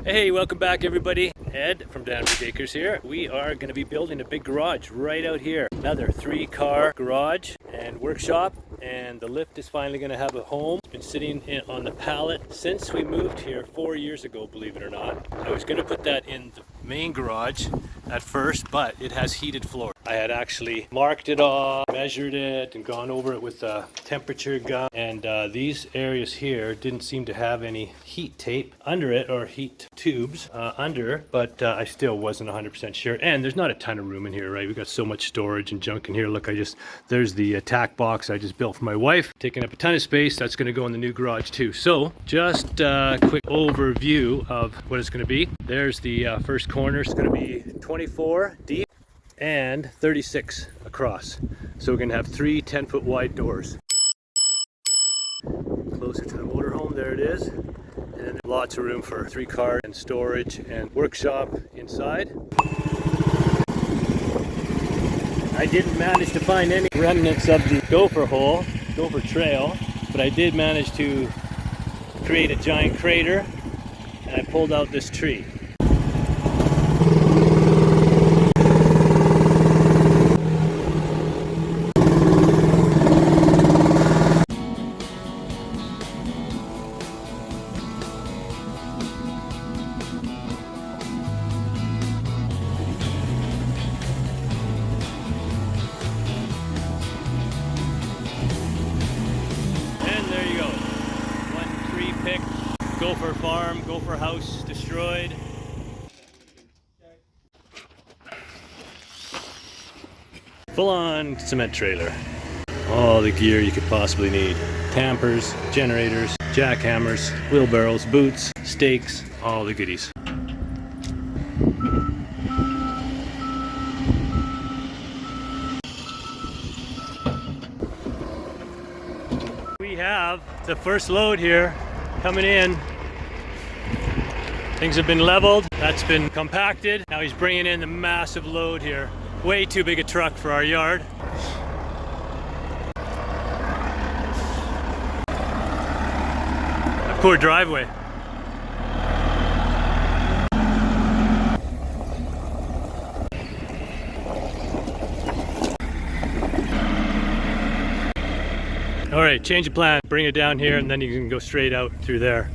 Hey, welcome back everybody. Ed from Danvers Acres here. We are going to be building a big garage right out here. Another 3-car garage and workshop, and the lift is finally going to have a home. It's been sitting on the pallet since we moved here 4 years ago, believe it or not. I was going to put that in the main garage at first, but it has heated floor. I had actually marked it off, measured it, and gone over it with a temperature gun, and these areas here didn't seem to have any heat tape under it, or heat tubes under, but I still wasn't 100% sure. And there's not a ton of room in here, right? We got so much storage and junk in here. Look, there's the tack box I just built for my wife, taking up a ton of space. That's going to go in the new garage too. So just a quick overview of what it's going to be. There's the first corner. It's going to be 24 deep and 36 across. So we're going to have 3 10-foot wide doors. Closer to the motorhome, there it is. And lots of room for 3 cars and storage and workshop inside. I didn't manage to find any remnants of the gopher trail, but I did manage to create a giant crater, and I pulled out this tree. Gopher farm, gopher house destroyed. Full-on cement trailer. All the gear you could possibly need. Tampers, generators, jackhammers, wheelbarrows, boots, stakes, all the goodies. We have the first load here coming in. Things have been leveled, that's been compacted. Now he's bringing in the massive load here. Way too big a truck for our yard. A poor driveway. All right, change of plan. Bring it down here and then you can go straight out through there.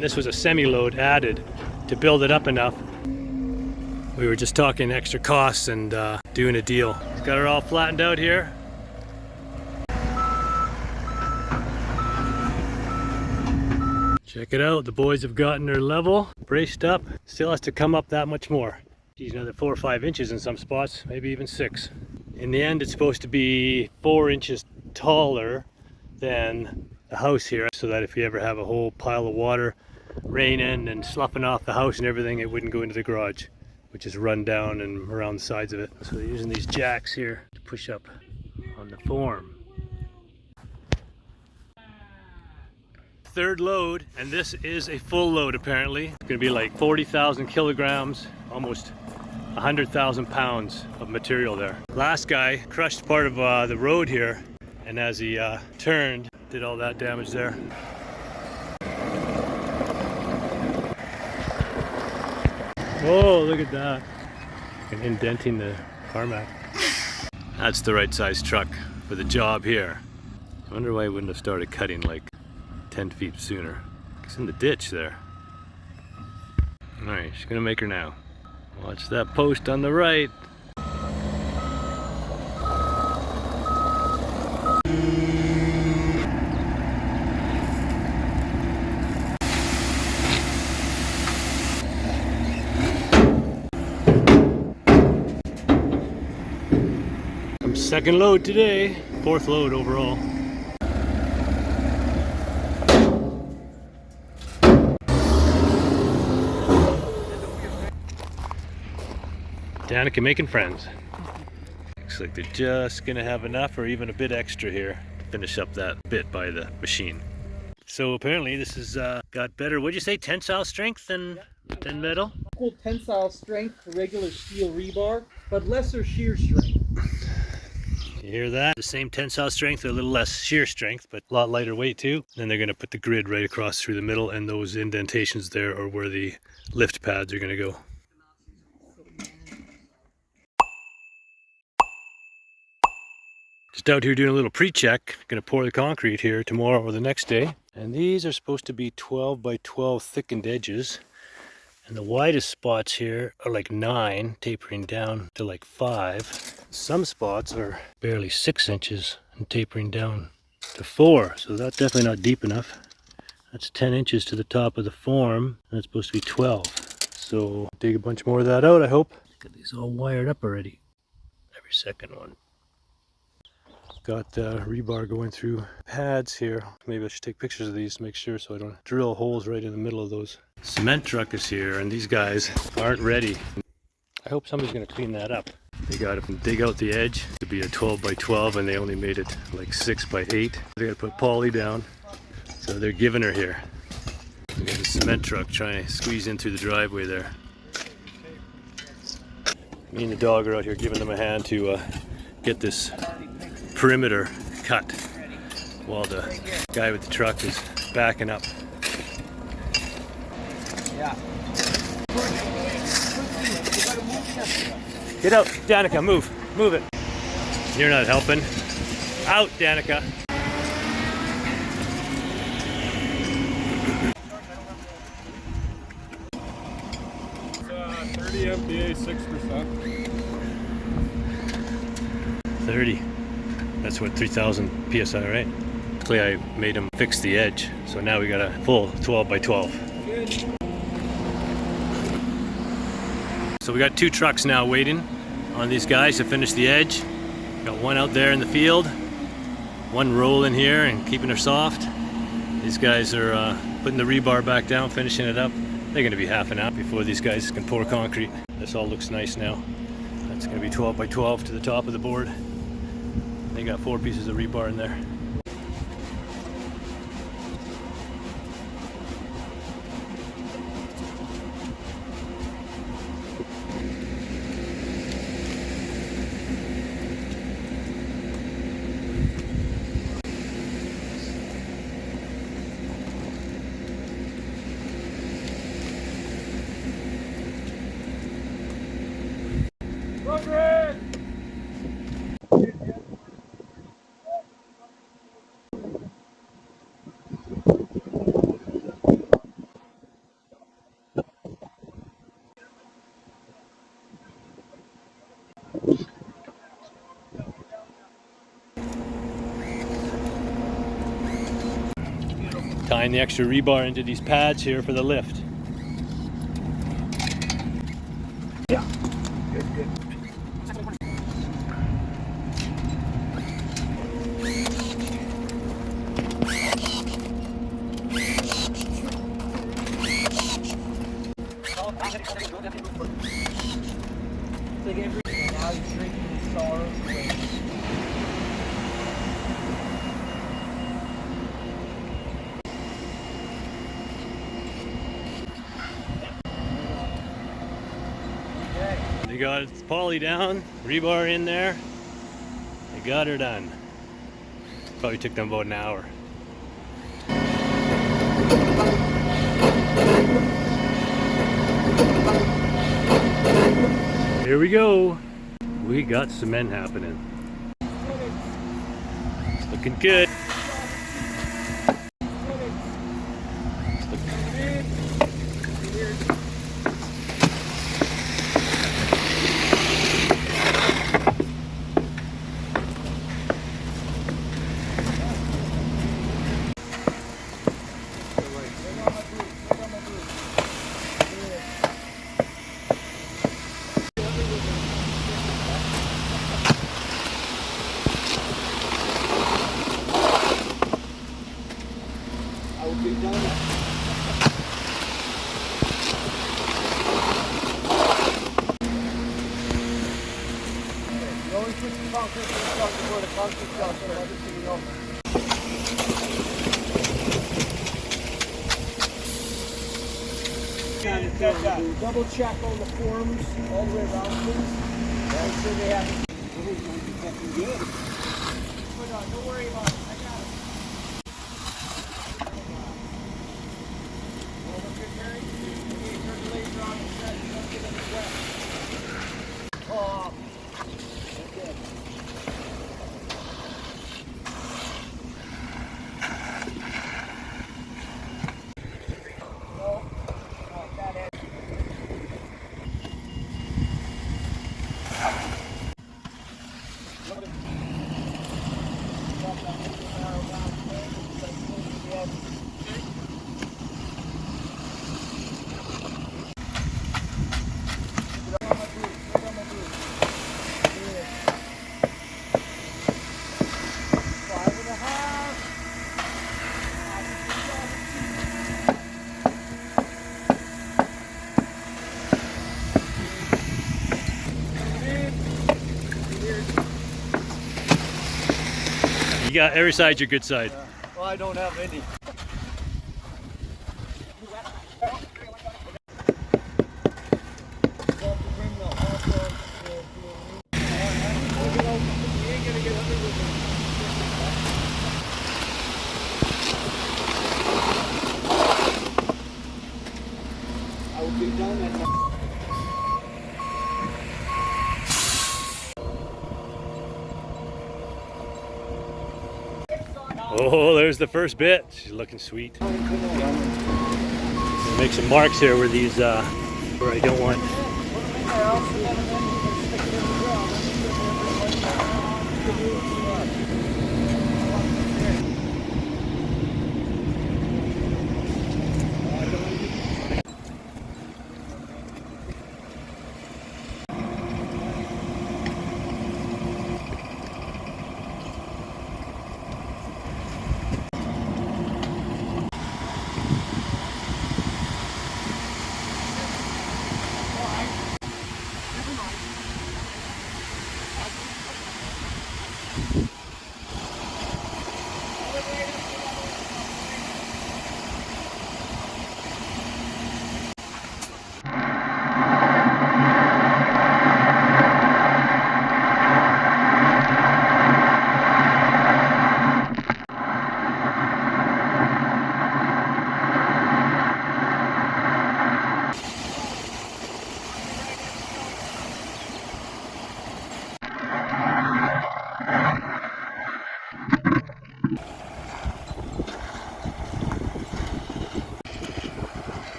This was a semi-load added to build it up enough. We were just talking extra costs and doing a deal. Got it all flattened out here. Check it out, the boys have gotten their level, braced up. Still has to come up that much more. Geez, another 4 or 5 inches in some spots, maybe even 6. In the end, it's supposed to be 4 inches taller than the house here, so that if you ever have a whole pile of water raining and sloughing off the house and everything, it wouldn't go into the garage, which is run down and around the sides of it. So they're using these jacks here to push up on the form. Third load, and this is a full load apparently. It's gonna be like 40,000 kilograms, almost 100,000 pounds of material there. Last guy crushed part of the road here, and as he turned, did all that damage there. Oh, look at that. And indenting the tarmac. That's the right size truck for the job here. I wonder why I wouldn't have started cutting like 10 feet sooner. It's in the ditch there. Alright, she's gonna make her now. Watch that post on the right. Second load today, 4th load overall. Danica making friends. Looks like they're just gonna have enough or even a bit extra here. Finish up that bit by the machine. So apparently this has got better, what'd you say, tensile strength than metal? Equal tensile strength to regular steel rebar, but lesser shear strength. You hear that? The same tensile strength, a little less shear strength, but a lot lighter weight too. Then they're gonna put the grid right across through the middle, and those indentations there are where the lift pads are gonna go. Just out here doing a little pre-check. Gonna pour the concrete here tomorrow or the next day. And these are supposed to be 12 by 12 thickened edges. And the widest spots here are like 9, tapering down to like 5. Some spots are barely 6 inches and tapering down to 4. So that's definitely not deep enough. That's 10 inches to the top of the form. And that's supposed to be 12. So dig a bunch more of that out, I hope. Got these all wired up already. Every second one. Got rebar going through pads here. Maybe I should take pictures of these to make sure so I don't drill holes right in the middle of those. Cement truck is here and these guys aren't ready. I hope somebody's going to clean that up. They got to dig out the edge to be a 12 by 12 and they only made it like 6 by 8. They got to put poly down, so they're giving her here. We got the cement truck trying to squeeze in through the driveway there. Me and the dog are out here giving them a hand to get this perimeter cut while the guy with the truck is backing up. Yeah. Get out, Danica, move it. You're not helping. Out, Danica. It's 30 MPa, 6%. 30. That's what, 3,000 PSI, right? Luckily I made him fix the edge, so now we got a full 12 by 12. So we got 2 trucks now waiting on these guys to finish the edge. Got one out there in the field, one rolling here and keeping her soft. These guys are putting the rebar back down, finishing it up. They're gonna be half an hour before these guys can pour concrete. This all looks nice now. That's gonna be 12 by 12 to the top of the board. They got 4 pieces of rebar in there. Tying the extra rebar into these pads here for the lift. Yeah. Good, good. It's like everything now you're drinking these sorrows away. They got its poly down, rebar in there. They got her done. Probably took them about an hour. Here we go. We got cement happening. It's looking good. concrete shop before the concrete shop, so everything you know. Double check all the forms all the way around, please. Make sure they have it. Good. Hold on, don't worry about it. I got it. Well, look at Gary. You turn the laser on and set it up to the west. Oh. Okay. No, not that end. You got every side your good side. Well, I don't have any. I will be done at Oh, there's the first bit. She's looking sweet. Make some marks here where these, where I don't want.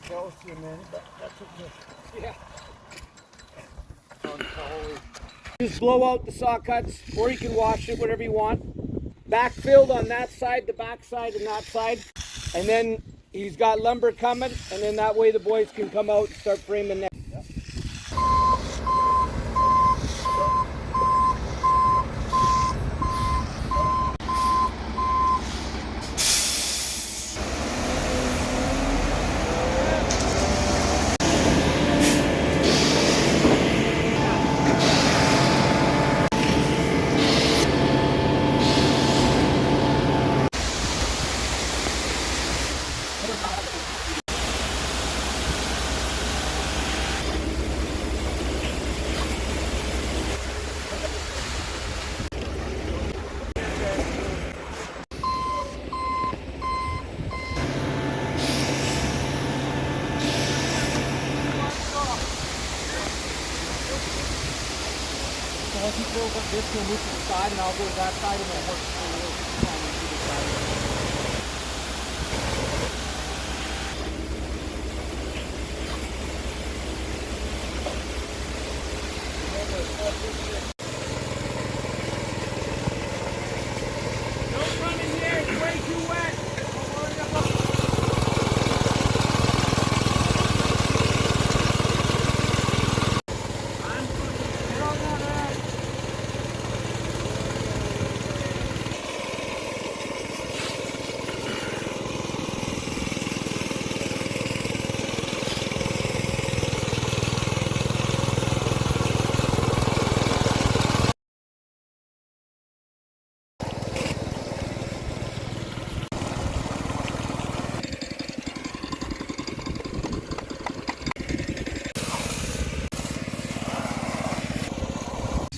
calcium in, but that's okay. Yeah. Just blow out the saw cuts, or you can wash it, whatever you want. Backfilled on that side, the back side, and that side. And then he's got lumber coming, and then that way the boys can come out and start framing that. Yep. So once he fills up this, he'll move to the side, and I'll go to that side, and then work on the side. Don't run in here, it's way too wet. Don't worry about it.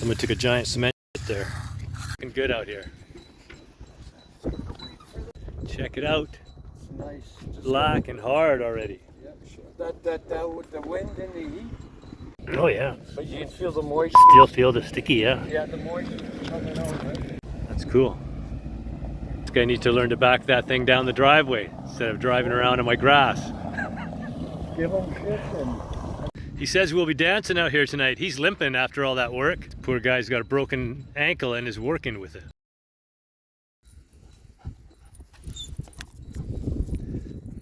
Someone took a giant cement there. Looking good out here. Check it out. It's nice. Black and hard already. With the wind and the heat. Oh yeah. But you can feel the moisture. Still feel the sticky, yeah. Yeah, the moisture coming out, right? That's cool. This guy needs to learn to back that thing down the driveway instead of driving around in my grass. Give him shit and... He says we'll be dancing out here tonight. He's limping after all that work. Poor guy's got a broken ankle and is working with it.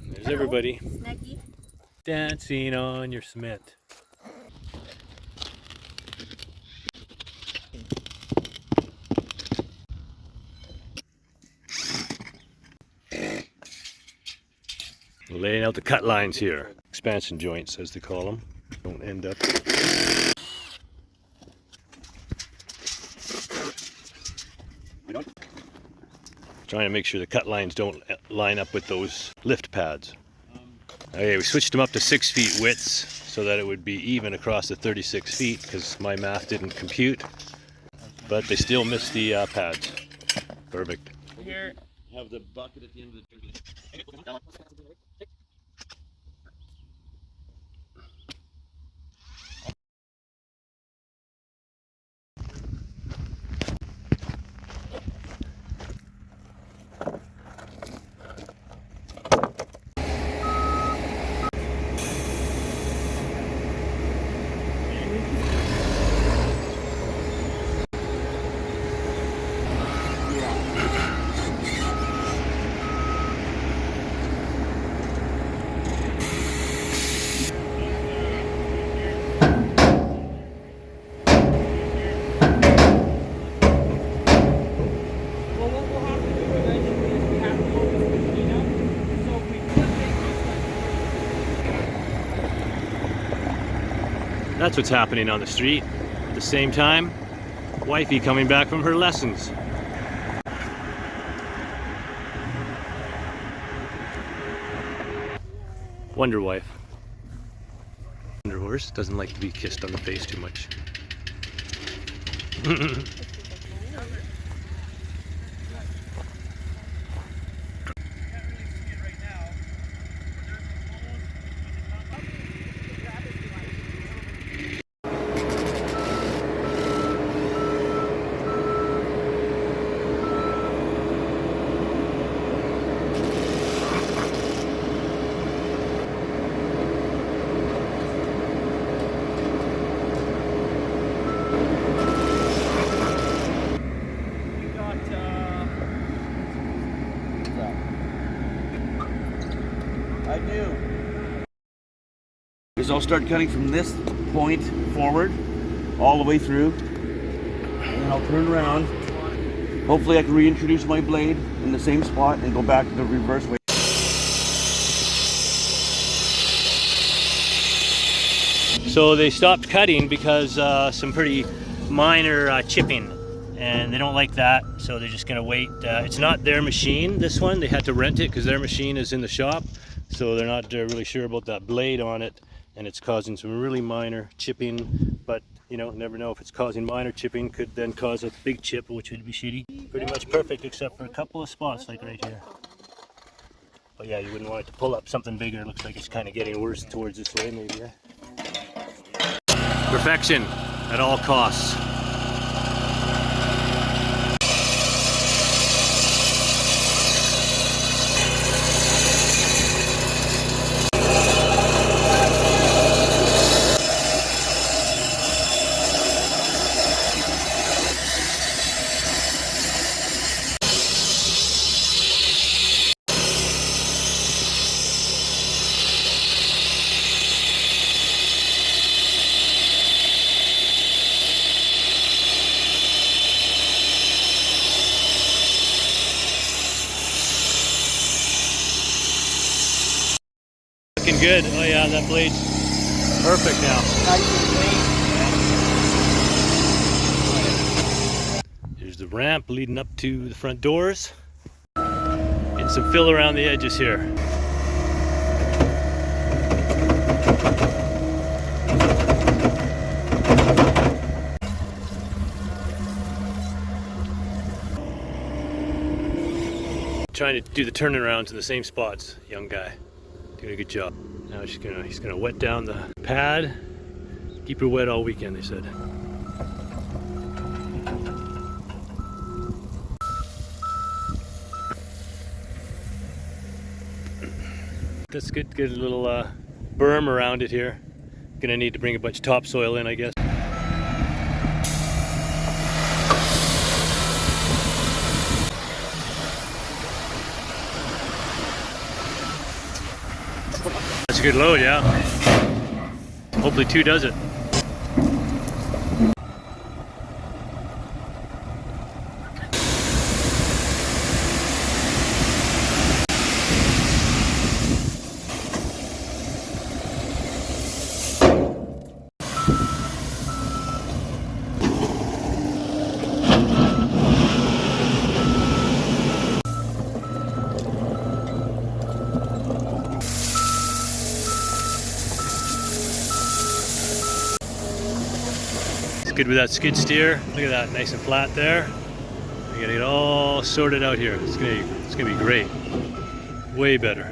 There's everybody. Snacky. Dancing on your cement. Laying out the cut lines here. Expansion joints, as they call them. Don't end up. Trying to make sure the cut lines don't line up with those lift pads. Okay, we switched them up to 6 feet widths so that it would be even across the 36 feet because my math didn't compute. But they still missed the pads. Perfect. Here, have the bucket at the end of the drink. That's what's happening on the street. At the same time, wifey coming back from her lessons. Wonder Wife. Wonder Horse doesn't like to be kissed on the face too much. I do. Because I'll start cutting from this point forward, all the way through, and then I'll turn around. Hopefully I can reintroduce my blade in the same spot and go back the reverse way. So they stopped cutting because some pretty minor chipping, and they don't like that, so they're just gonna wait. It's not their machine, this one. They had to rent it because their machine is in the shop, so they're not really sure about that blade on it, and it's causing some really minor chipping. But you know, never know, if it's causing minor chipping, could then cause a big chip, which would be shitty. Pretty much perfect except for a couple of spots like right here. But yeah, you wouldn't want it to pull up something bigger. It looks like it's kind of getting worse towards this way maybe. Yeah? Perfection at all costs. Looking good. Oh yeah, that blade's perfect now. Here's the ramp leading up to the front doors. Getting some fill around the edges here. trying to do the turnarounds in the same spots. Young guy, doing a good job. Now he's gonna wet down the pad. Keep her wet all weekend, they said. That's good. Get a little berm around it here. Gonna need to bring a bunch of topsoil in, I guess. That's a good load, yeah. Hopefully 2 does it. Good with that skid steer. Look at that, nice and flat there. We gotta get it all sorted out here. It's gonna be great. Way better.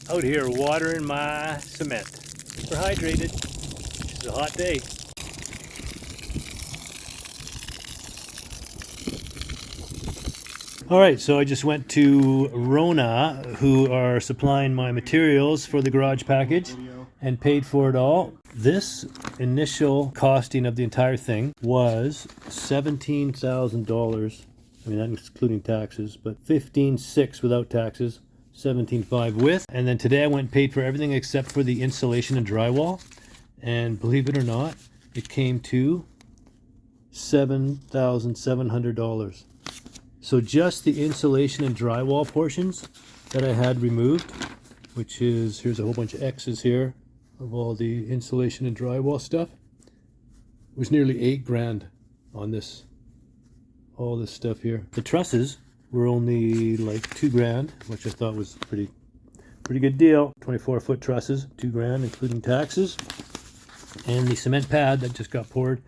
Out here watering my cement. We're hydrated. It's a hot day. All right, so I just went to Rona, who are supplying my materials for the garage package, and paid for it all. This initial costing of the entire thing was $17,000. I mean, that's including taxes, but $15,600 without taxes, $17,500 with. And then today I went and paid for everything except for the insulation and drywall. And believe it or not, it came to $7,700. So just the insulation and drywall portions that I had removed, which is, here's a whole bunch of X's here of all the insulation and drywall stuff, was nearly $8,000 on this, all this stuff here. The trusses were only like $2,000, which I thought was pretty good deal. 24-foot trusses, $2,000 including taxes. And the cement pad that just got poured,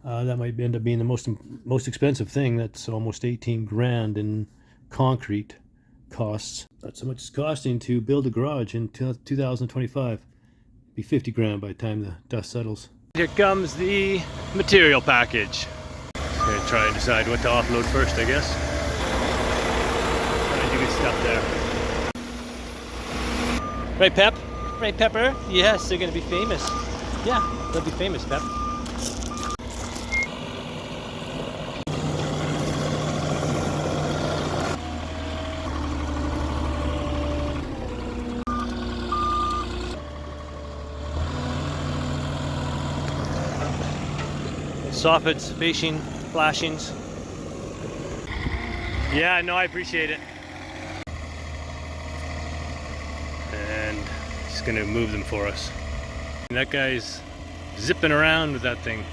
that might end up being the most expensive thing. That's almost $18,000 in concrete costs. That's how much it's costing to build a garage in 2025. Be $50,000 by the time the dust settles. Here comes the material package. Gonna try and decide what to offload first, I guess. Trying to do good stuff there. Right, Pep? Right, Pepper? Yes, they're gonna be famous. Yeah, they'll be famous, Pep. Soffits, facing, flashings. Yeah, no, I appreciate it. And he's gonna move them for us. And that guy's zipping around with that thing.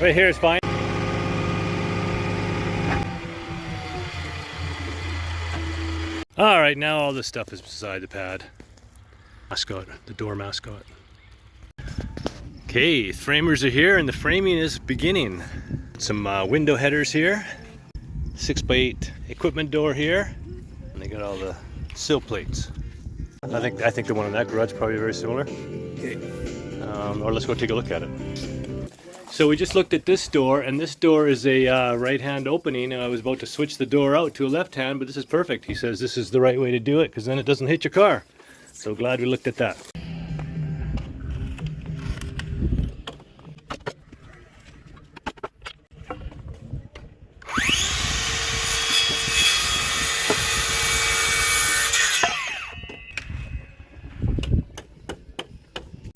Right here is fine. All right, now all this stuff is beside the pad. Mascot, the door mascot. Okay, framers are here and the framing is beginning. Some window headers here. 6x8 equipment door here. And they got all the sill plates. I think the one in that garage is probably very similar. Okay. Or let's go take a look at it. So we just looked at this door, and this door is a right-hand opening, and I was about to switch the door out to a left-hand, but this is perfect. He says this is the right way to do it, because then it doesn't hit your car. So glad we looked at that.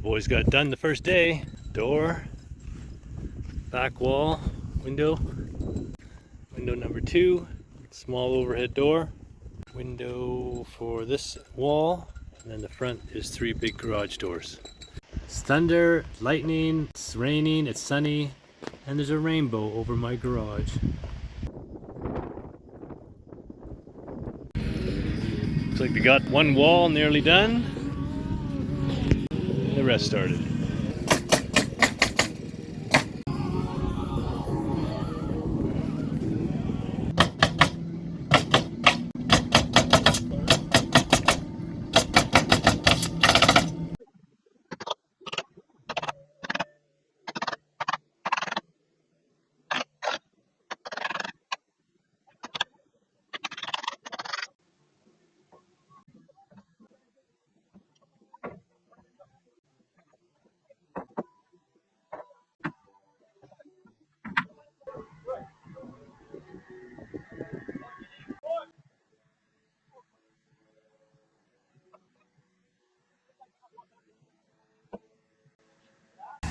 Boys got done the first day. Door. Back wall, window number 2, small overhead door, window for this wall, and then the front is 3 big garage doors. It's thunder, lightning, it's raining, it's sunny, And there's a rainbow over my garage. Looks like we got one wall nearly done. The rest started.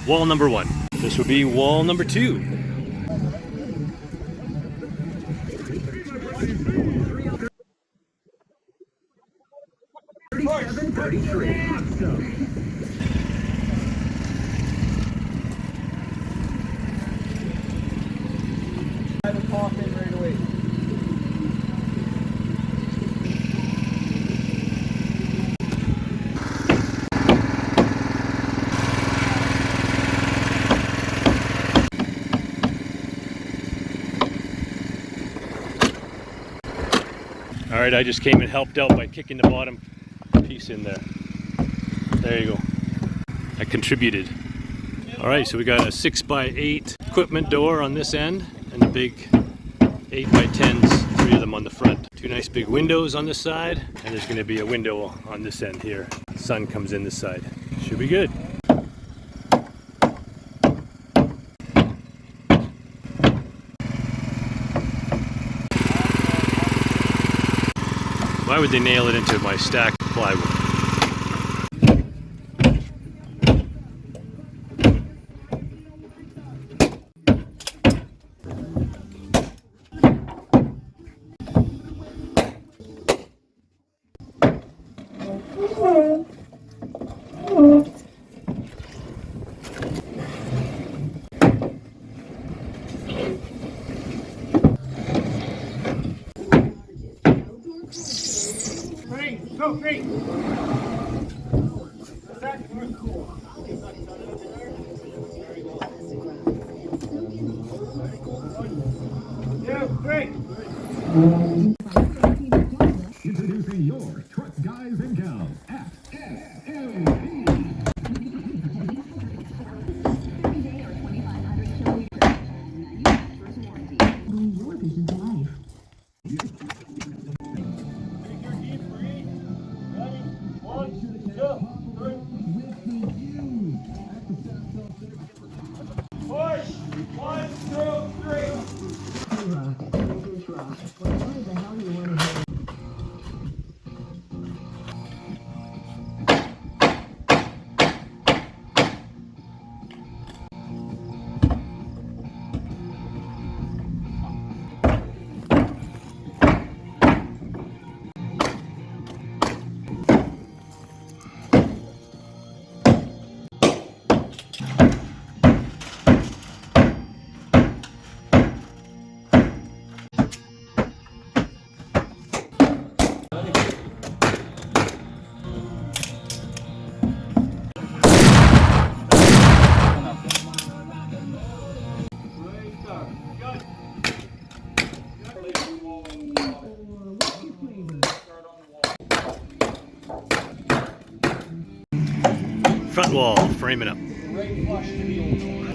Wall number 1. This would be wall number 2. All right, I just came and helped out by kicking the bottom piece in there. There you go. I contributed. All right, so we got a 6x8 equipment door on this end and the big 8x10s, 3 of them on the front. 2 nice big windows on this side, and there's going to be a window on this end here. Sun comes in this side. Should be good. Why would they nail it into my stacked plywood? Go, great. Yeah, great. Introducing your truck guys and gals at SLP. Bring your vision to life. Front wall, framing up. Right flush to the old one.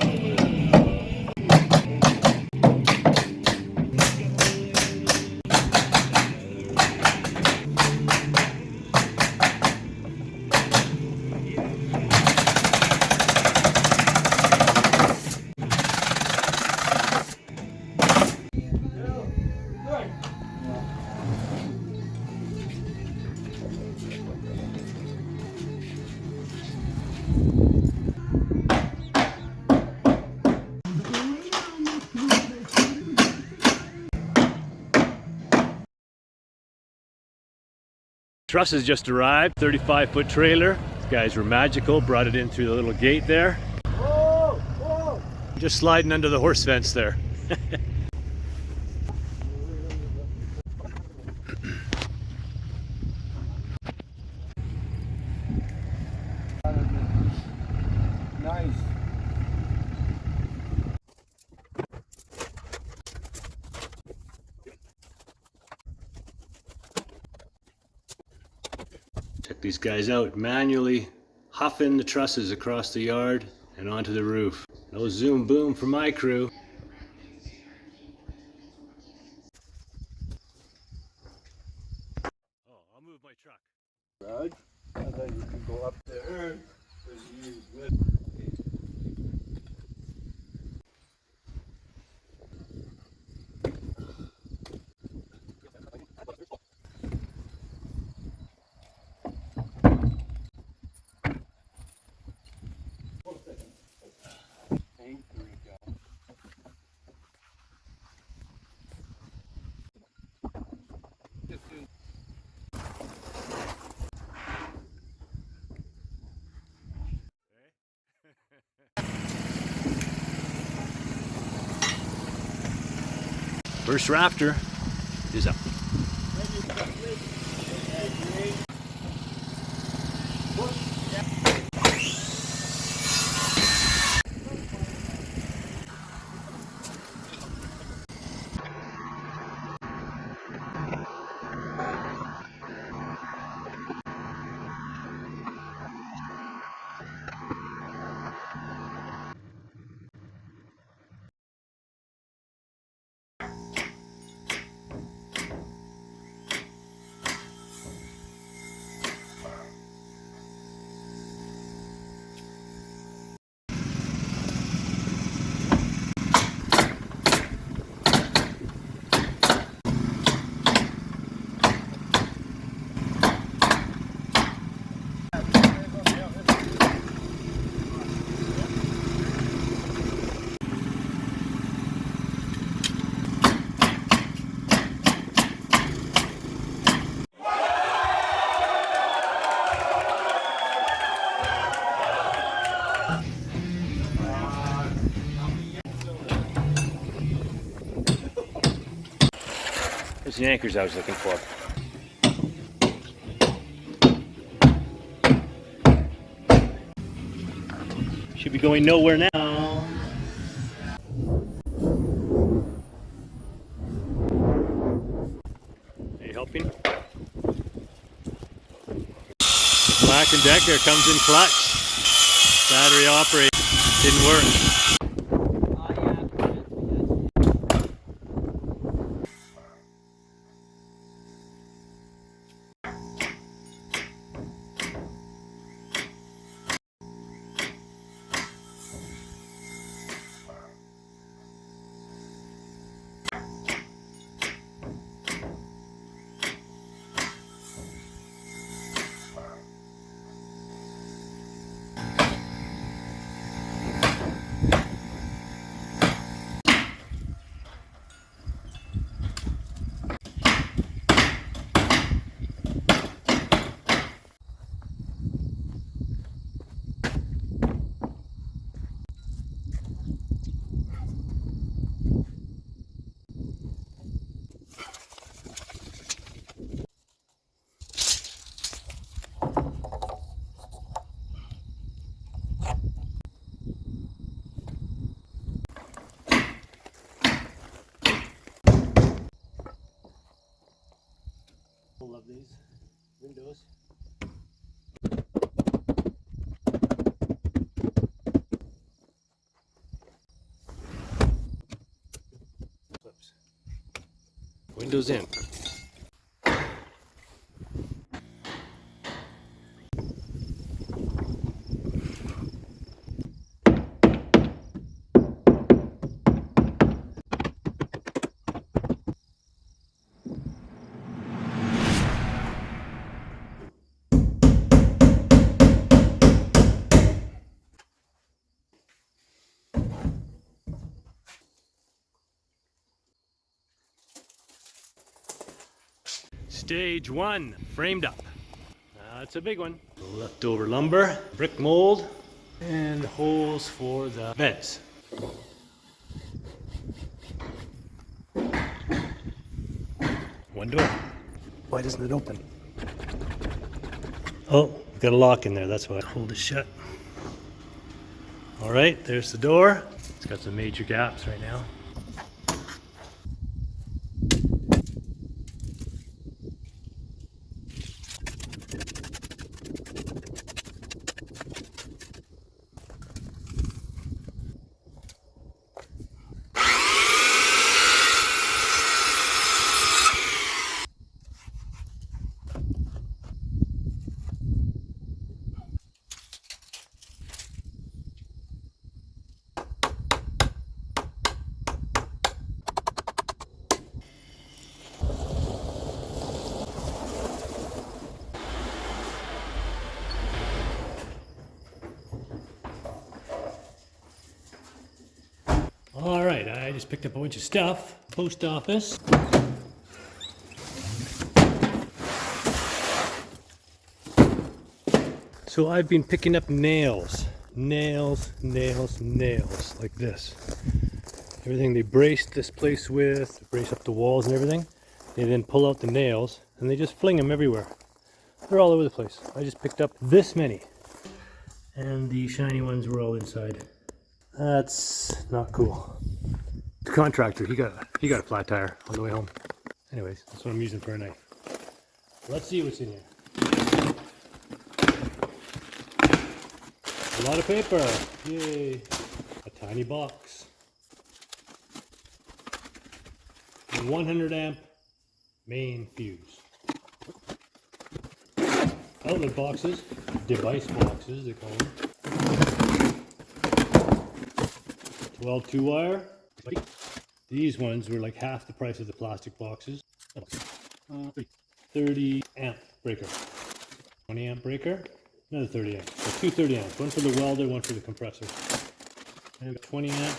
Trusses just arrived, 35-foot trailer. These guys were magical, brought it in through the little gate there. Just sliding under the horse fence there. Nice. Check these guys out, manually huffing the trusses across the yard and onto the roof. No zoom boom for my crew. Oh, I'll move my truck. Right. And then you can go up there. First rafter is up. There's the anchors I was looking for. Should be going nowhere now. Are you helping? Black & Decker comes in clutch. Battery operated. Didn't work. Love these windows. Flips. Windows in. Stage 1, framed up. That's a big one. Leftover lumber, brick mold, and holes for the vents. one door. Why doesn't it open? Oh, got a lock in there, that's why. Hold it shut. All right, there's the door. It's got some major gaps right now. All right, I just picked up a bunch of stuff. Post office. So I've been picking up nails, like this. Everything they braced this place with, they brace up the walls and everything. They then pull out the nails and they just fling them everywhere. They're all over the place. I just picked up this many. And the shiny ones were all inside. That's not cool. The contractor, he got a flat tire on the way home. Anyways, that's what I'm using for a knife. Let's see what's in here. A lot of paper. Yay. A tiny box. A 100 amp main fuse. Outlet boxes, device boxes they call them. 12 2-wire. These ones were like half the price of the plastic boxes. 30 amp breaker. 20 amp breaker. Another 30 amp. So two 30 amps. One for the welder, one for the compressor. And 20 amp.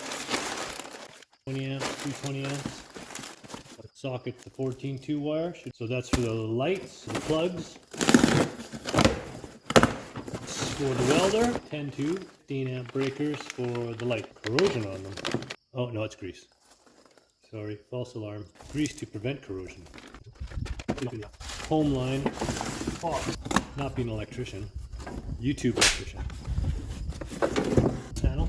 20 amp, two 20 amps. Socket, the 14 2-wire. So that's for the lights, the plugs. For the welder, 10 2, 15 amp breakers for the light. Corrosion on them. Oh, no, it's grease. Sorry, false alarm. Grease to prevent corrosion. Home line. Oh, not being an electrician. YouTube electrician. Panel.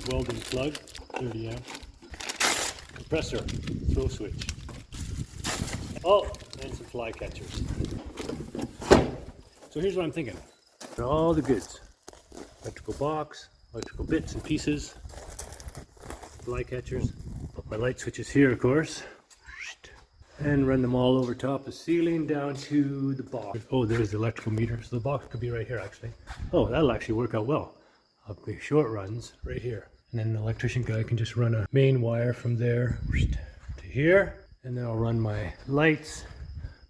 Welding plug, 30 amp. Compressor, throw switch. Oh, and some fly catchers. So here's what I'm thinking. All the goods. Electrical box, electrical bits and pieces, fly catchers. Put my light switches here, of course. And run them all over top of the ceiling down to the box. Oh, there's the electrical meter. So the box could be right here, actually. Oh, that'll actually work out well. I'll be short runs right here. And then the electrician guy can just run a main wire from there to here. And then I'll run my lights,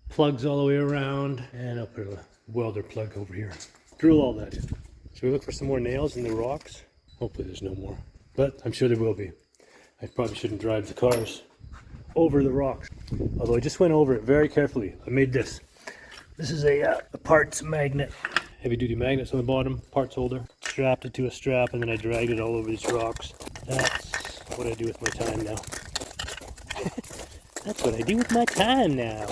plugs all the way around, and I'll put a welder plug over here. Drill all that in. So we look for some more nails in the rocks. Hopefully there's no more, but I'm sure there will be. I probably shouldn't drive the cars over the rocks. Although I just went over it very carefully. I made this. This is a parts magnet, heavy duty magnets on the bottom, parts holder. Strapped it to a strap and then I dragged it all over these rocks. That's what I do with my time now. That's what I do with my time now.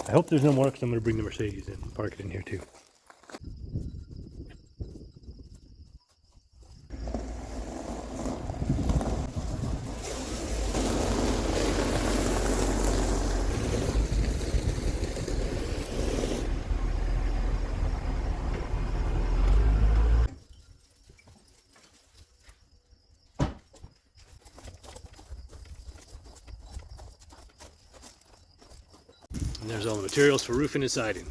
I hope there's no more because I'm going to bring the Mercedes in and park it in here too. And there's all the materials for roofing and siding.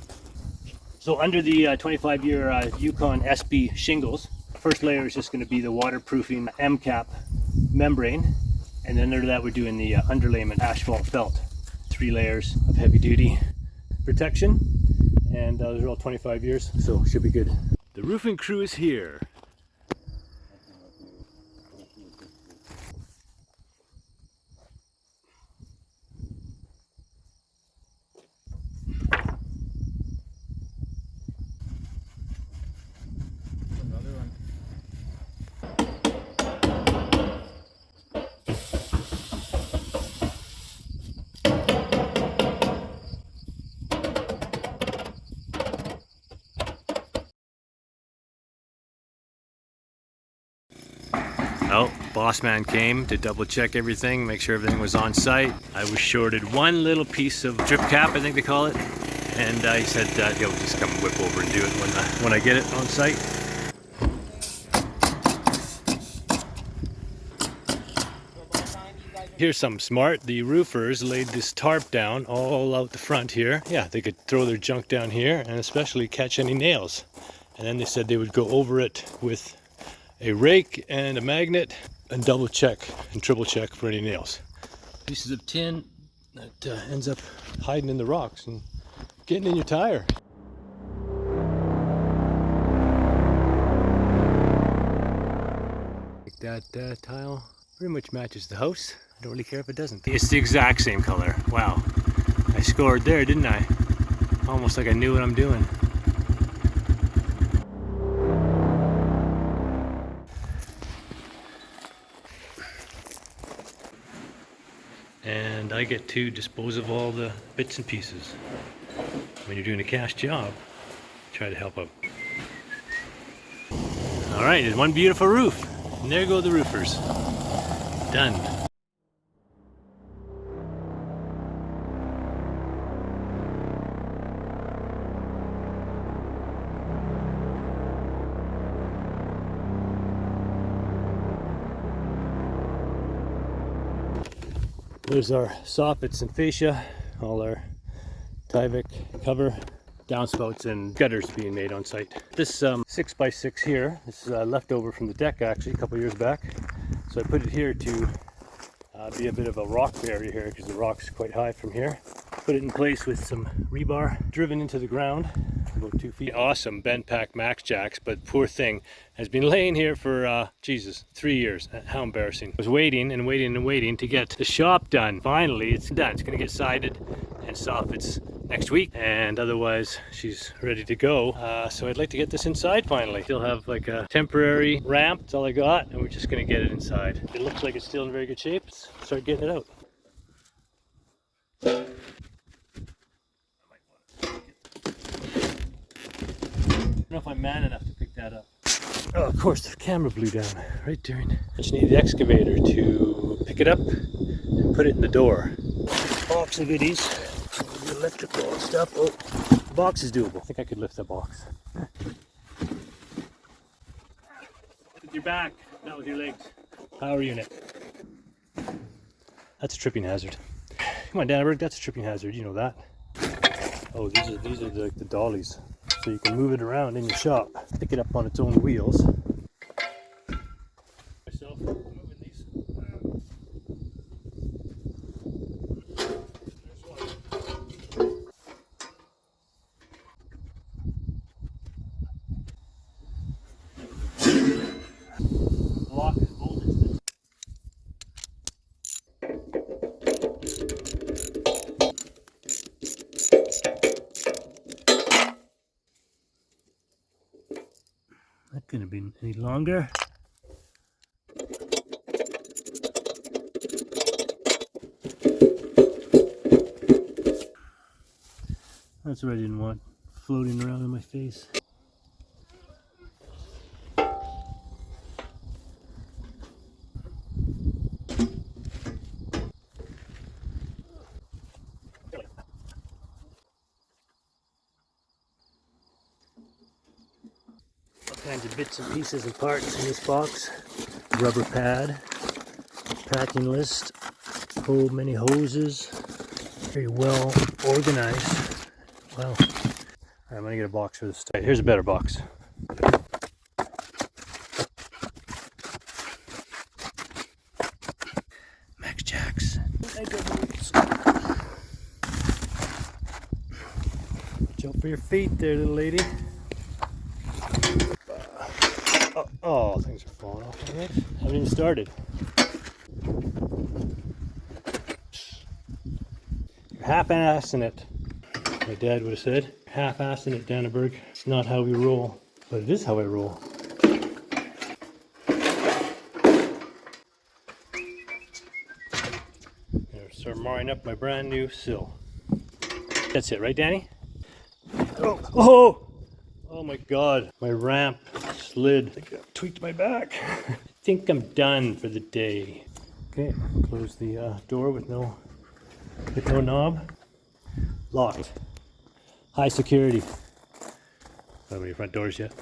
So under the 25-year Yukon SB shingles, first layer is just going to be the waterproofing M-cap membrane, and then under that we're doing the underlayment asphalt felt. 3 layers of heavy duty protection, and those are all 25 years, so should be good. The roofing crew is here. boss man came to double check everything, make sure everything was on site. I was shorted one little piece of drip cap, I think they call it, and he said he'll just come whip over and do it when I get it on site. Here's something smart. The roofers laid this tarp down all out the front here. Yeah, they could throw their junk down here and especially catch any nails. And then they said they would go over it with a rake and a magnet and double check and triple check for any nails. Pieces of tin that ends up hiding in the rocks and getting in your tire. That tile pretty much matches the house. I don't really care if it doesn't. It's the exact same color. Wow. I scored there, didn't I? Almost like I knew what I'm doing. And I get to dispose of all the bits and pieces. When you're doing a cash job, try to help out. All right, there's one beautiful roof. And there go the roofers. Done. There's our soffits and fascia, all our Tyvek cover, downspouts and gutters being made on site. This 6x6 here is left over from the deck actually a couple years back. So I put it here to be a bit of a rock barrier here because the rock's quite high from here. Put it in place with some rebar driven into the ground, about 2 feet. Awesome bend pack max jacks, but poor thing has been laying here for Jesus, 3 years. How embarrassing. I was waiting and waiting and waiting to get the shop done. Finally it's done. It's gonna get sided and soffits next week, and otherwise she's ready to go. So I'd like to get this inside finally. Still have like a temporary ramp, that's all I got, and we're just gonna get it inside. It looks like it's still in very good shape. Let's start getting it out. I don't know if I'm man enough to pick that up. Oh, of course, the camera blew down right during. I just need the excavator to pick it up and put it in the door. Box of goodies, the electrical stuff. Oh, the box is doable. I think I could lift the box. With your back, not with your legs. Power unit. That's a tripping hazard. Come on, Danberg, that's a tripping hazard. You know that. Oh, these are like the dollies. So you can move it around in your shop, pick it up on its own wheels. Myself moving these. Lock is bolted. Not gonna be any longer. That's what I didn't want floating around in my face. Kinds of bits and pieces and parts in this box. Rubber pad, packing list, many hoses, very well organized. Wow. Alright, I'm gonna get a box for this. Here's a better box. Max jacks. Watch out for your feet there, little lady. Oh, things are falling off already. Haven't even started. You're half-assing it. My dad would have said, half-assing it, Danneberg. It's not how we roll, but it is how I roll. Gonna start marring up my brand new sill. That's it, right, Danny? Oh, oh! Oh my God, my ramp slid. I think I've tweaked my back. I think I'm done for the day. Okay, close the door with no knob. Locked. High security. Don't have any front doors yet.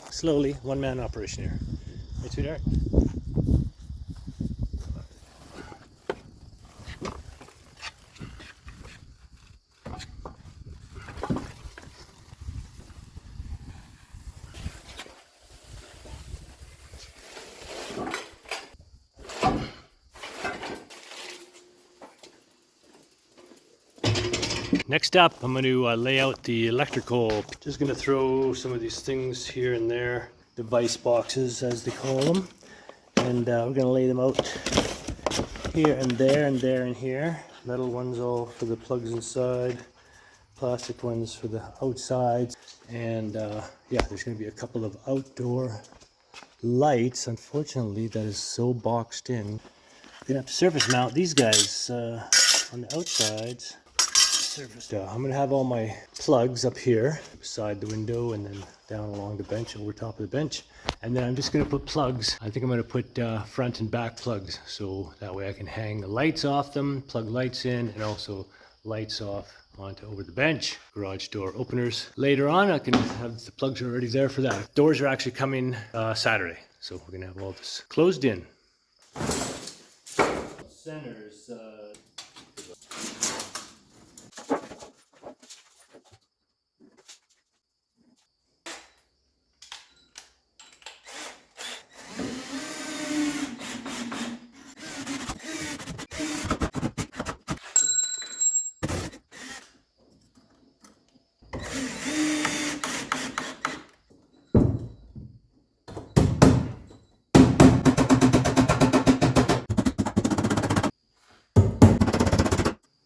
Slowly, one-man operation here. Hey, sweetheart. Next up, I'm going to lay out the electrical. Just going to throw some of these things here and there, device boxes as they call them, and we're going to lay them out here and there and there and here. Metal ones all for the plugs inside, plastic ones for the outside, and yeah, there's going to be a couple of outdoor lights. Unfortunately, that is so boxed in. We're going to have to surface mount these guys on the outsides. I'm going to have all my plugs up here beside the window and then down along the bench, over top of the bench. And then I'm just going to put plugs. I think I'm going to put front and back plugs, so that way I can hang the lights off them, plug lights in, and also lights off onto over the bench. Garage door openers. Later on, I can have the plugs already there for that. Doors are actually coming Saturday, so we're going to have all this closed in. Centers.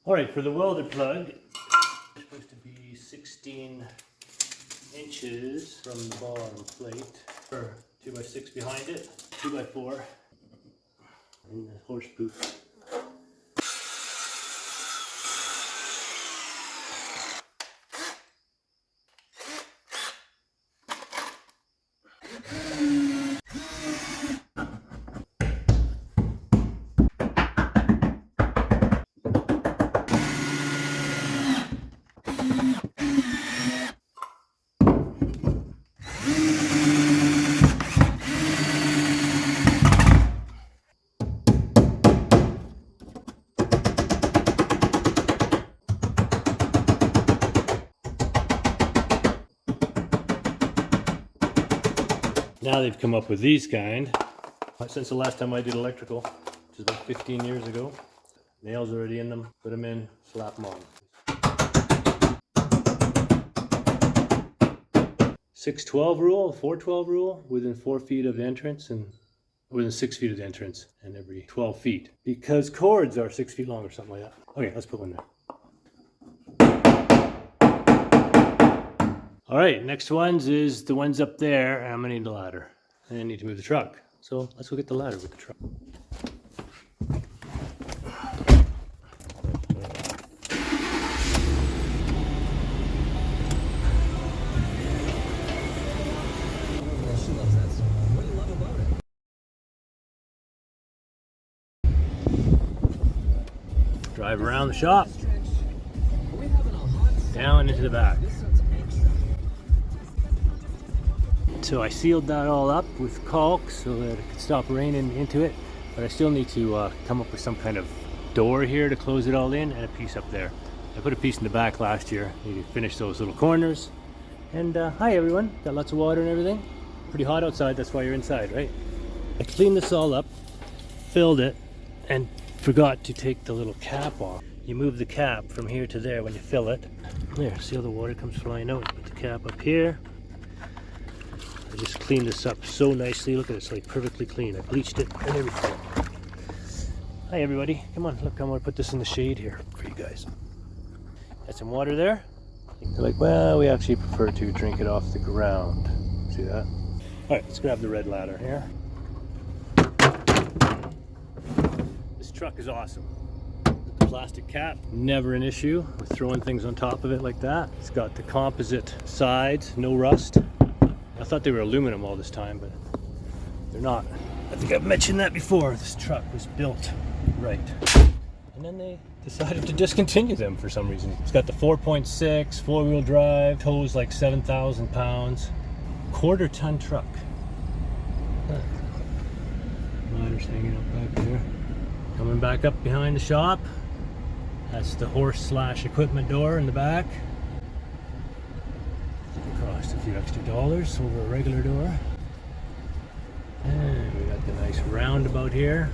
All right, for the welder plug, it's supposed to be 16 inches from the bottom plate for 2x6 behind it, 2x4, and the horse boot. Now they've come up with these kind. Since the last time I did electrical, which is about 15 years ago. Nails already in them, put them in, slap them on. 612 rule, 412 rule, within 4 feet of the entrance and within 6 feet of the entrance and every 12 feet. Because cords are 6 feet long or something like that. Okay, let's put one there. All right, next ones is the ones up there, and I'm gonna need a ladder. And I need to move the truck. So let's go get the ladder with the truck. Drive around the shop, down into the back. So I sealed that all up with caulk so that it could stop raining into it, but I still need to come up with some kind of door here to close it all in, and a piece up there. I put a piece in the back last year. Need to finish those little corners. And hi everyone, got lots of water and everything. Pretty hot outside, that's why you're inside, right? I cleaned this all up, filled it, and forgot to take the little cap off. You move the cap from here to there when you fill it. There, see how the water comes flying out? Put the cap up here. I just cleaned this up so nicely. Look at it, it's like perfectly clean. I bleached it and everything. Hi everybody, come on, look, I'm gonna put this in the shade here for you guys. Got some water there. They're like, well, we actually prefer to drink it off the ground. See that? All right, let's grab the red ladder here. This truck is awesome. The plastic cap, never an issue with throwing things on top of it like that. It's got the composite sides, no rust. I thought they were aluminum all this time, but they're not. I think I've mentioned that before. This truck was built right. And then they decided to discontinue them for some reason. It's got the 4.6, four-wheel drive, tows like 7,000 pounds. Quarter-ton truck. Ladders hanging up back there. Coming back up behind the shop. That's the horse/equipment door in the back. Cost a few extra dollars over a regular door. And we got the nice roundabout here.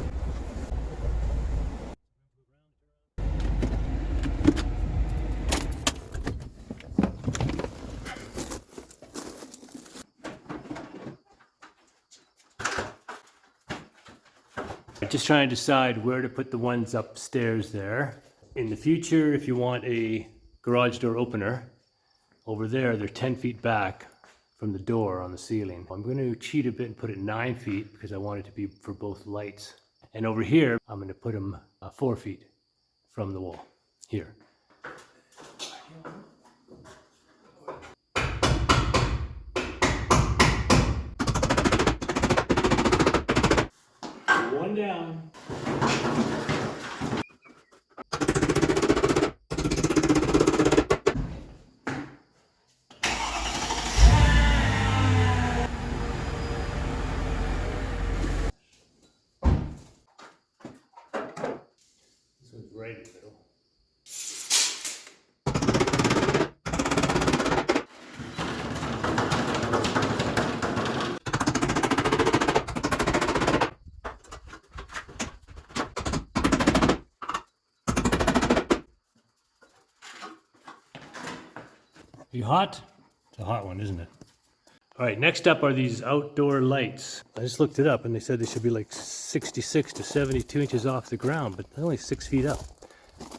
Just trying to decide where to put the ones upstairs there. In the future, if you want a garage door opener, over there, they're 10 feet back from the door on the ceiling. I'm going to cheat a bit and put it 9 feet because I want it to be for both lights. And over here, I'm going to put them 4 feet from the wall, here. One down. This one's right in the middle. Are you hot? It's a hot one, isn't it? All right, next up are these outdoor lights. I just looked it up and they said they should be like 66 to 72 inches off the ground, but they're only 6 feet up.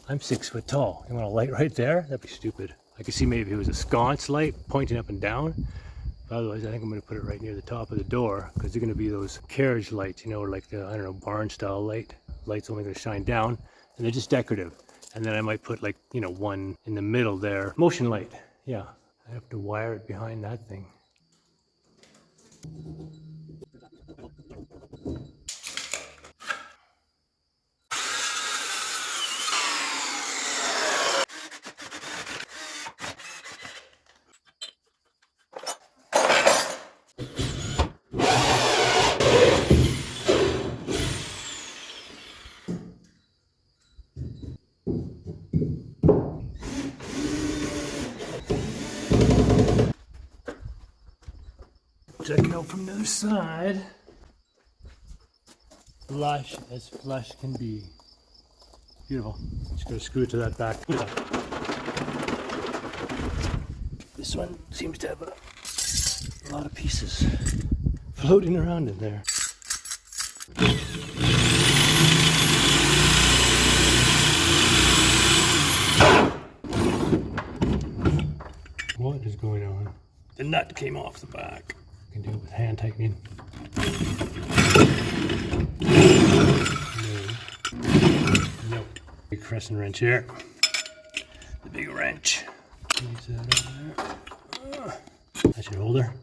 I'm 6 foot tall. You want a light right there? That'd be stupid. I could see maybe it was a sconce light pointing up and down. But otherwise, I think I'm gonna put it right near the top of the door because they're gonna be those carriage lights, you know, or like the, I don't know, barn style light. Light's only gonna shine down and they're just decorative. And then I might put like, you know, one in the middle there. Motion light, yeah. I have to wire it behind that thing. Check it out from the other side. Flush as flush can be. Beautiful. Just gotta screw it to that back. This one seems to have a lot of pieces floating around in there. What is going on? The nut came off the back. You can do it with hand tightening. Nope. Big crescent wrench here. The big wrench. Use that over there. That's your holder.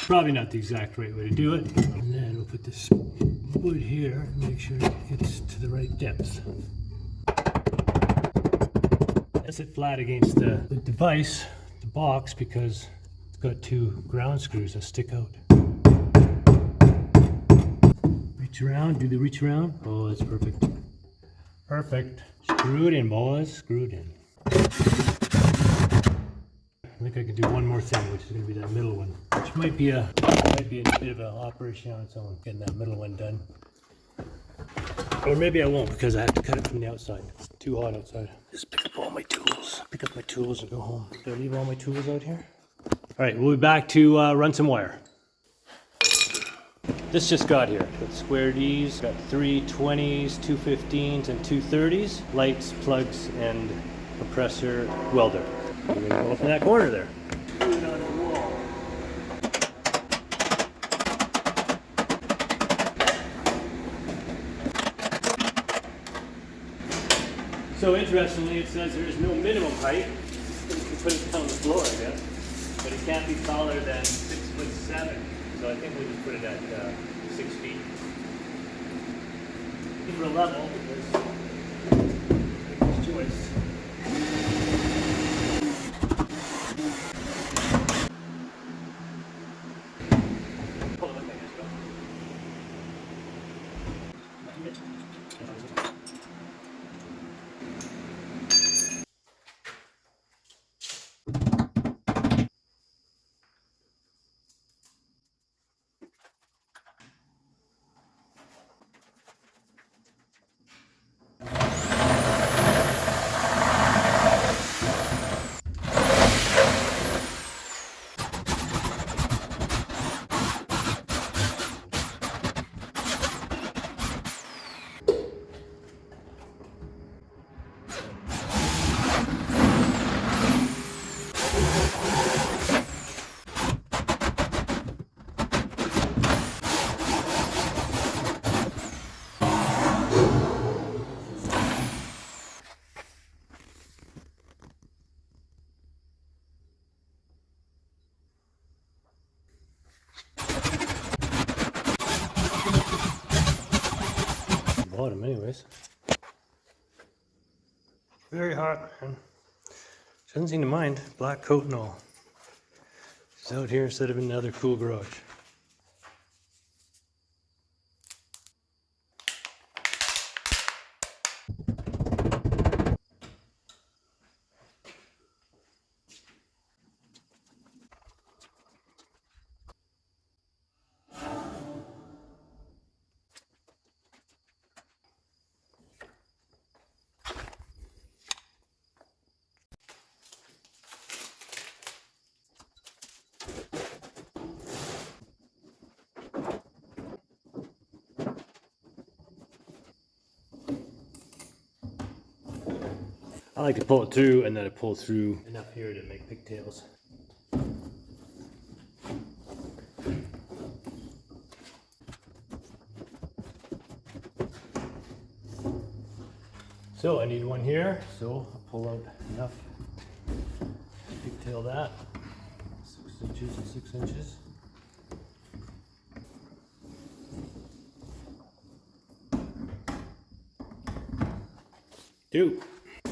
Probably not the exact right way to do it. And then we'll put this wood here and make sure it gets to the right depth. Sit flat against the device, the box, because it's got two ground screws that stick out. Reach around, do the reach around. Oh, that's perfect. Perfect. Screw it in, boys. Screw it in. I think I can do one more thing, which is going to be that middle one, which might be a bit of an operation on its own, getting that middle one done. Or maybe I won't because I have to cut it from the outside. It's too hot outside. Just pick up all my tools. Pick up my tools and go home. Did I leave all my tools out here? All right, we'll be back to run some wire. This just got here. Got square Ds, got 3 20s, 2 15s, and 2 30s. Lights, plugs, and compressor welder. We're gonna go up in that corner there. Put it on the wall. So interestingly, it says there is no minimum height. You can put it down on the floor, I guess. But it can't be taller than 6'7". So I think we'll just put it at 6 feet. For a level, because it's choice. Pull it up, I guess, go. Bottom anyways. Very hot, man. She doesn't seem to mind. Black coat and all. She's out here instead of in the other cool garage. I like to pull it through and then I pull through enough here to make pigtails. So I need one here, so I'll pull out enough to pigtail that. 6 inches and 6 inches. Two.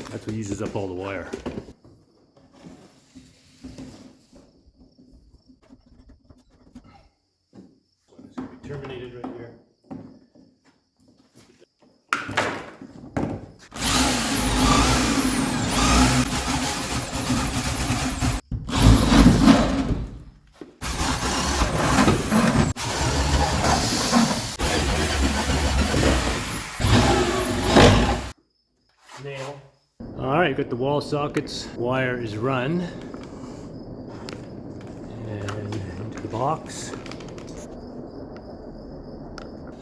That's what uses up all the wire. It's going to be terminated right here. Nail. Alright, got the wall sockets. Wire is run. And into the box.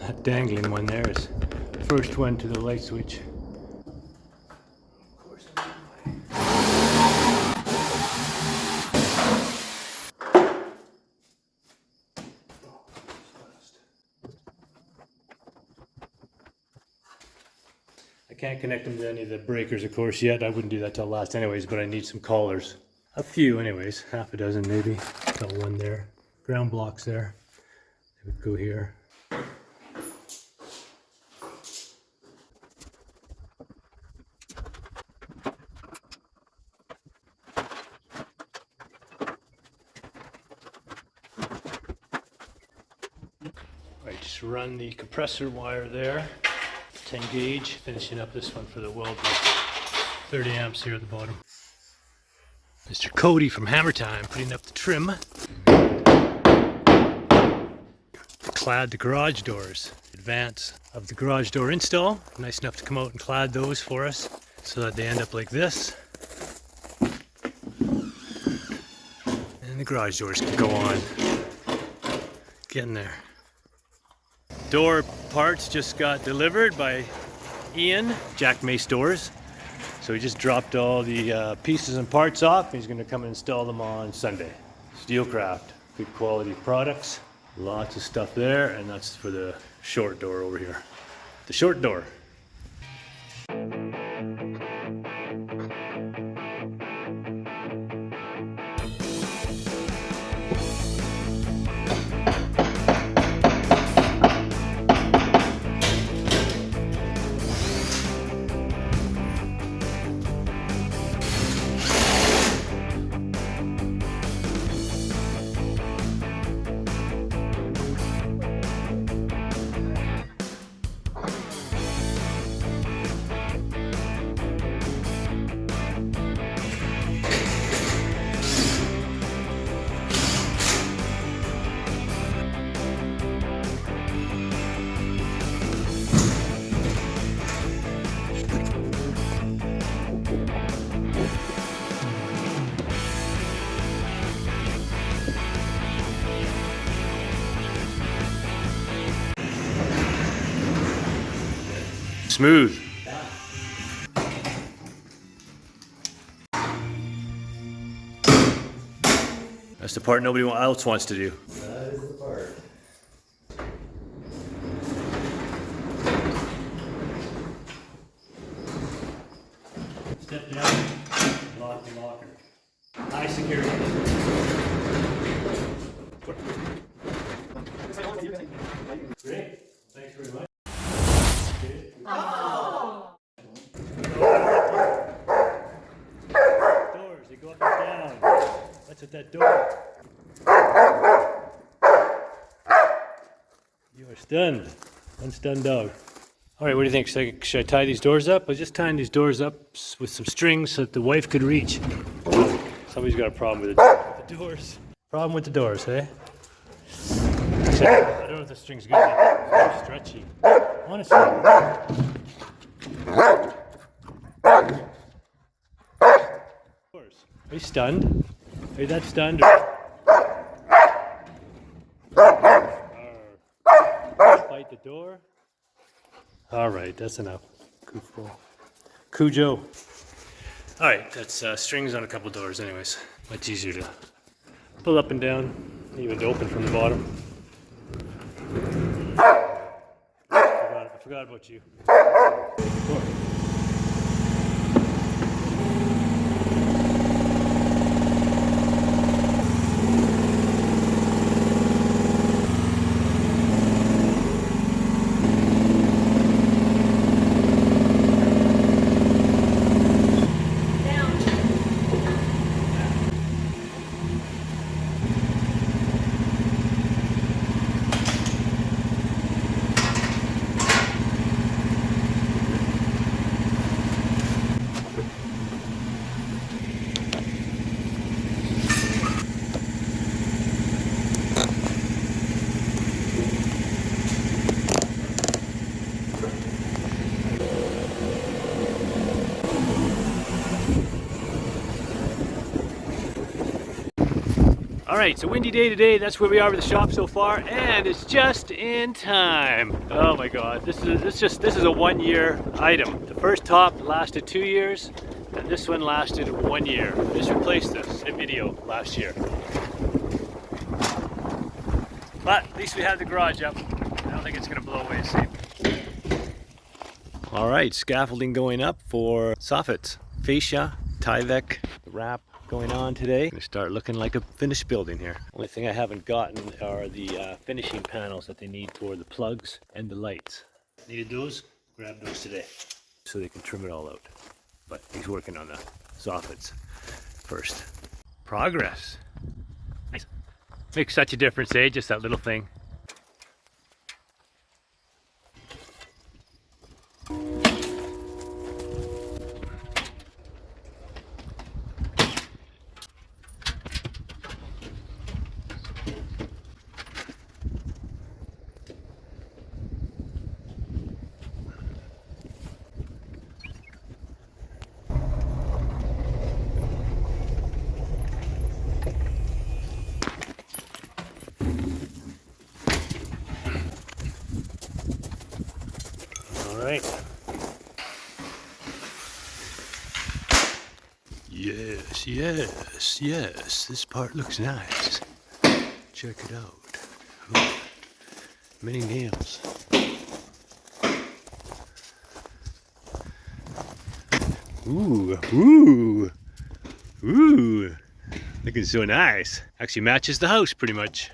That dangling one there is the first one to the light switch. Of course, I can't connect them to any of the breakers, of course, yet. I wouldn't do that till last anyways, but I need some collars. A few anyways, half a dozen maybe. Got one there. Ground blocks there. They would go here. Right, just run the compressor wire there. 10 gauge, finishing up this one for the weld. 30 amps here at the bottom. Mr. Cody from Hammer Time putting up the trim. Clad the garage doors. Advance of the garage door install. Nice enough to come out and clad those for us so that they end up like this. And the garage doors can go on. Getting there. Door parts just got delivered by Ian, Jack Mace Doors. So he just dropped all the pieces and parts off. He's going to come and install them on Sunday. Steelcraft, good quality products. Lots of stuff there, and that's for the short door over here. The short door. smooth. That's the part nobody else wants to do. That is the part. Step down, lock the locker. High security. Great, thanks very much. Doors, they go up and down. What's with that door? You are stunned. Unstunned dog. All right, what do you think? Should I tie these doors up? I was just tying these doors up with some strings so that the wife could reach. Somebody's got a problem with the doors. Problem with the doors, eh? Actually, I don't know if the string's good enough. It's very stretchy. Honestly. Are you stunned? Are you that stunned? Fight the door. All right, that's enough. Goofball. Cujo. All right, that's strings on a couple doors anyways. Much easier to pull up and down, even to open from the bottom. I forgot about you. All right, so windy day today. That's where we are with the shop so far, and it's just in time. Oh my God, this is a 1 year item. The first top lasted 2 years, and this one lasted 1 year. This replaced this video last year. But at least we have the garage up. I don't think it's gonna blow away soon. All right, scaffolding going up for soffits, fascia, Tyvek, wrap going on today. Gonna start looking like a finished building here. Only thing I haven't gotten are the finishing panels that they need for the plugs and the lights. Needed those, grabbed those today so they can trim it all out. But he's working on the soffits first. Progress. Nice. Makes such a difference, eh? Just that little thing. All right. Yes, yes, yes. This part looks nice. Check it out. Oh, many nails. Ooh, ooh, ooh. Looking so nice. Actually matches the house pretty much.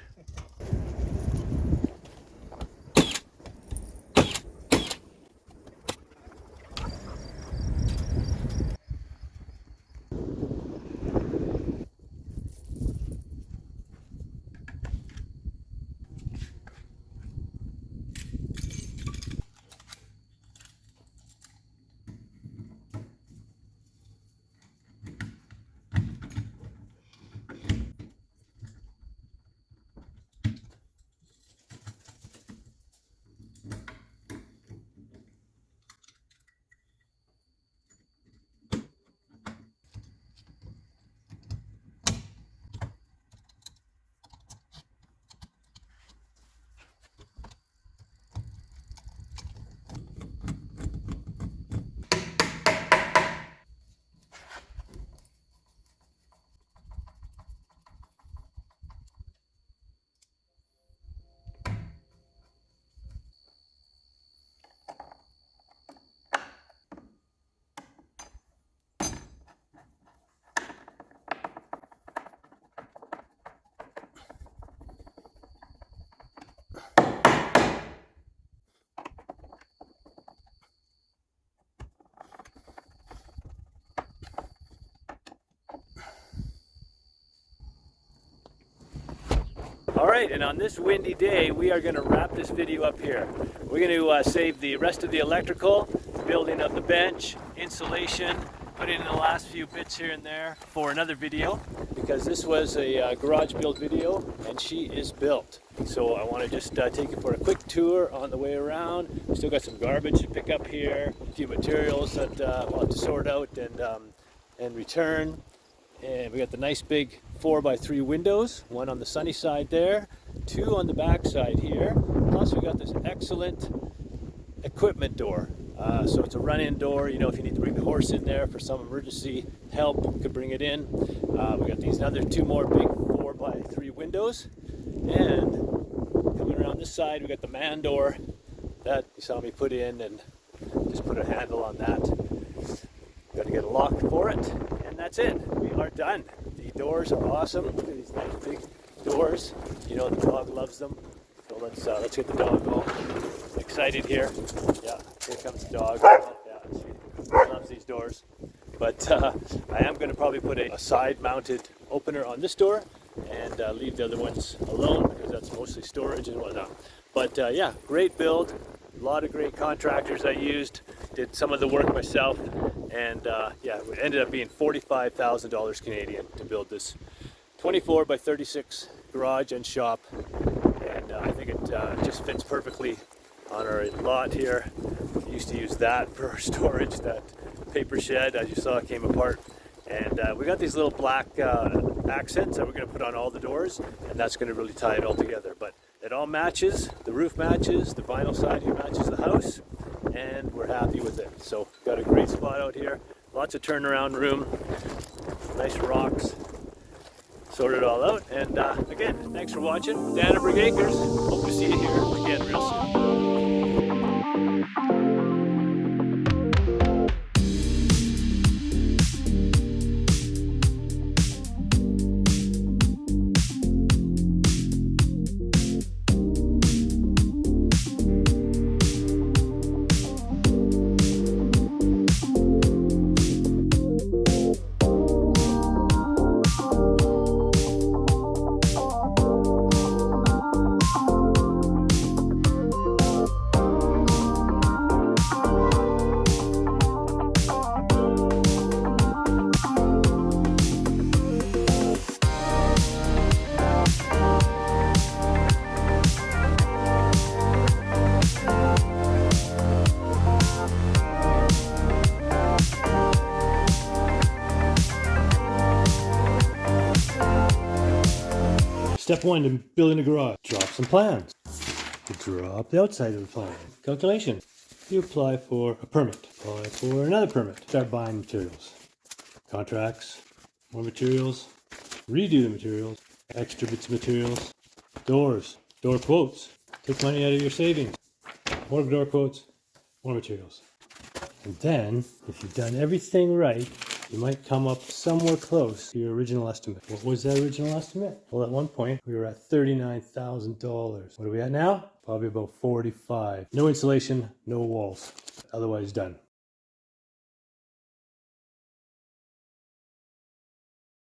All right, and on this windy day, we are going to wrap this video up here. We're going to save the rest of the electrical, building of the bench, insulation, put in the last few bits here and there for another video, because this was a garage build video and she is built. So I want to just take you for a quick tour on the way around. We still got some garbage to pick up here, a few materials that we'll have to sort out and return. And we got the nice big 4x3 windows, one on the sunny side there, two on the back side here. Plus we got this excellent equipment door. So it's a run-in door, you know, if you need to bring the horse in there for some emergency help, you could bring it in. We got these other two more big 4x3 windows. And coming around this side, we got the man door that you saw me put in, and just put a handle on that. Got to get a lock for it, and that's it. We are done. The doors are awesome. Look at these nice big doors. You know, the dog loves them. So let's get the dog going. Excited here. Yeah, here comes the dog. Yeah, she loves these doors. But I am going to probably put a side-mounted opener on this door and leave the other ones alone, because that's mostly storage and whatnot. But yeah, great build. A lot of great contractors I used. Did some of the work myself, and yeah, it ended up being $45,000 Canadian to build this 24x36 garage and shop. And I think it just fits perfectly on our lot here. We used to use that for our storage. That paper shed, as you saw, came apart. And we got these little black accents that we're going to put on all the doors, and that's going to really tie it all together. But it all matches, the roof matches, the vinyl side here matches the house, and we're happy with it. So got a great spot out here, lots of turnaround room, nice rocks, sorted it all out. And again, thanks for watching. Dan and Brick Acres. Hope to see you here again real soon. Step 1 to building a garage. Drop some plans. You drop the outside of the plan. Calculation. You apply for a permit. Apply for another permit. Start buying materials. Contracts. More materials. Redo the materials. Extra bits of materials. Doors. Door quotes. Take money out of your savings. More door quotes. More materials. And then, if you've done everything right, you might come up somewhere close to your original estimate. What was that original estimate? Well, at one point, we were at $39,000. What are we at now? Probably about 45. No insulation, no walls. Otherwise done.